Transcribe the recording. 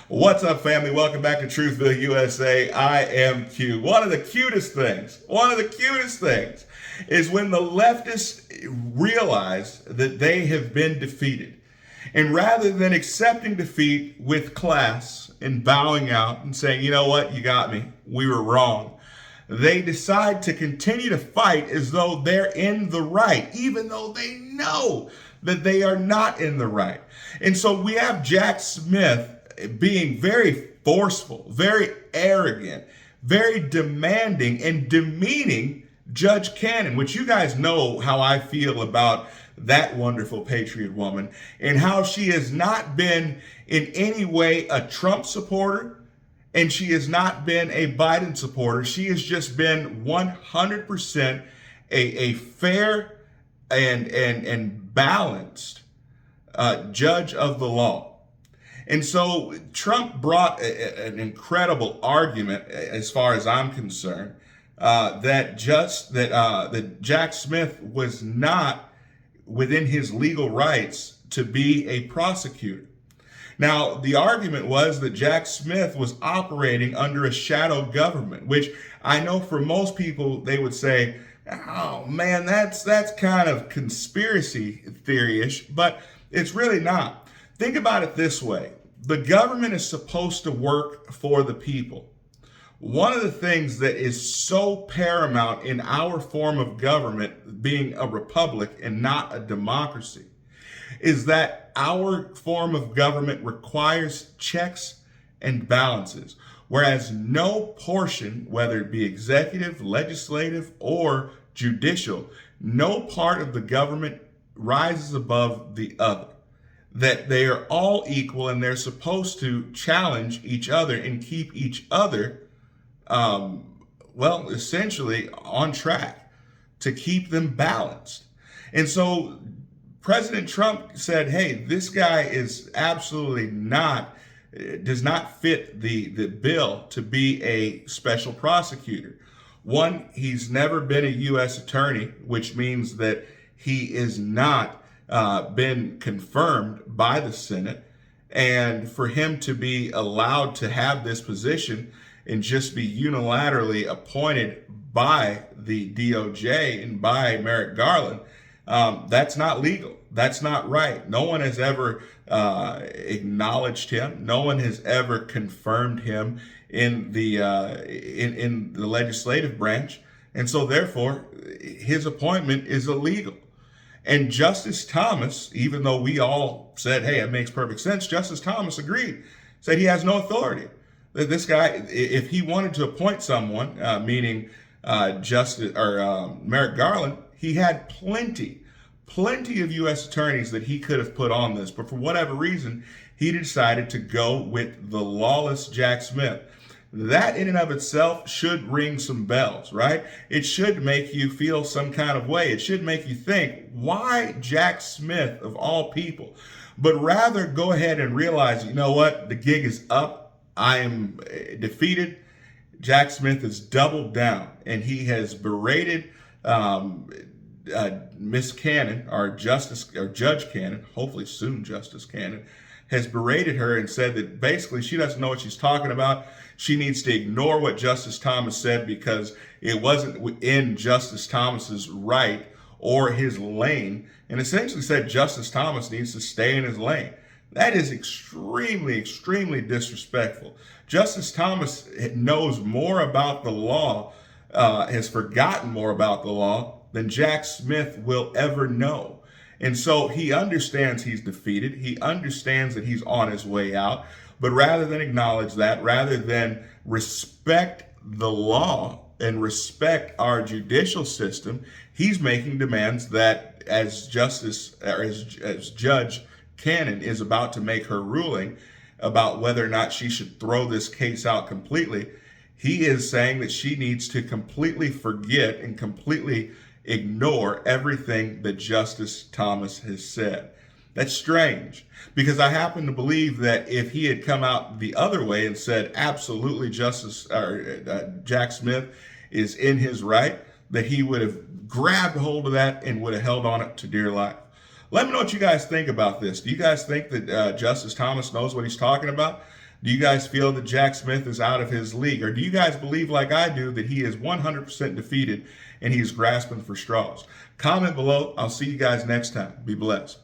What's up, family? Welcome back to Truthville, USA. I am Q. One of the cutest things is when the leftists realize that they have been defeated. And rather than accepting defeat with class and bowing out and saying, you know what, you got me, we were wrong, they decide to continue to fight as though they're in the right, even though they know that they are not in the right. And so we have Jack Smith being very forceful, very arrogant, very demanding, and demeaning Judge Cannon, which you guys know how I feel about that wonderful patriot woman and how she has not been in any way a Trump supporter and she has not been a Biden supporter. She has just been 100% a fair and balanced judge of the law. And so Trump brought an incredible argument, as far as I'm concerned, that Jack Smith was not within his legal rights to be a prosecutor. Now, the argument was that Jack Smith was operating under a shadow government, which I know for most people they would say, oh man, that's kind of conspiracy theory-ish, but it's really not. Think about it this way. The government is supposed to work for the people. One of the things that is so paramount in our form of government, being a republic and not a democracy, is that our form of government requires checks and balances, whereas no portion, whether it be executive, legislative, or judicial, no part of the government rises above the other. That they are all equal and they're supposed to challenge each other and keep each other, essentially on track to keep them balanced. And so President Trump said, hey, this guy is absolutely does not fit the bill to be a special prosecutor. One, he's never been a U.S. attorney, which means that he is not been confirmed by the Senate, and for him to be allowed to have this position and just be unilaterally appointed by the DOJ and by Merrick Garland, that's not legal. That's not right. No one has ever acknowledged him. No one has ever confirmed him in the in the legislative branch, and so therefore his appointment is illegal. And Justice Thomas, even though we all said, hey, it makes perfect sense, Justice Thomas agreed, said he has no authority. That this guy, if he wanted to appoint someone, meaning Merrick Garland, he had plenty of U.S. attorneys that he could have put on this. But for whatever reason, he decided to go with the lawless Jack Smith. That in and of itself should ring some bells, right? It should make you feel some kind of way. It should make you think, why Jack Smith of all people? But rather go ahead and realize, you know what? The gig is up. I am defeated. Jack Smith has doubled down and he has berated Miss Cannon, or Judge Cannon, hopefully soon Justice Cannon, has berated her and said that basically she doesn't know what she's talking about. She needs to ignore what Justice Thomas said because it wasn't within Justice Thomas's right or his lane, and essentially said Justice Thomas needs to stay in his lane. That is extremely, extremely disrespectful. Justice Thomas knows more about the law, has forgotten more about the law than Jack Smith will ever know. And so he understands he's defeated. He understands that he's on his way out. But rather than acknowledge that, rather than respect the law and respect our judicial system, he's making demands that as Judge Cannon is about to make her ruling about whether or not she should throw this case out completely, he is saying that she needs to completely forget and completely ignore everything that Justice Thomas has said. That's strange, because I happen to believe that if he had come out the other way and said absolutely Jack Smith is in his right, that he would have grabbed hold of that and would have held on it to dear life. Let me know what you guys think about this. Do you guys think that Justice Thomas knows what he's talking about? Do you guys feel that Jack Smith is out of his league? Or do you guys believe, like I do, that he is 100% defeated and he's grasping for straws? Comment below. I'll see you guys next time. Be blessed.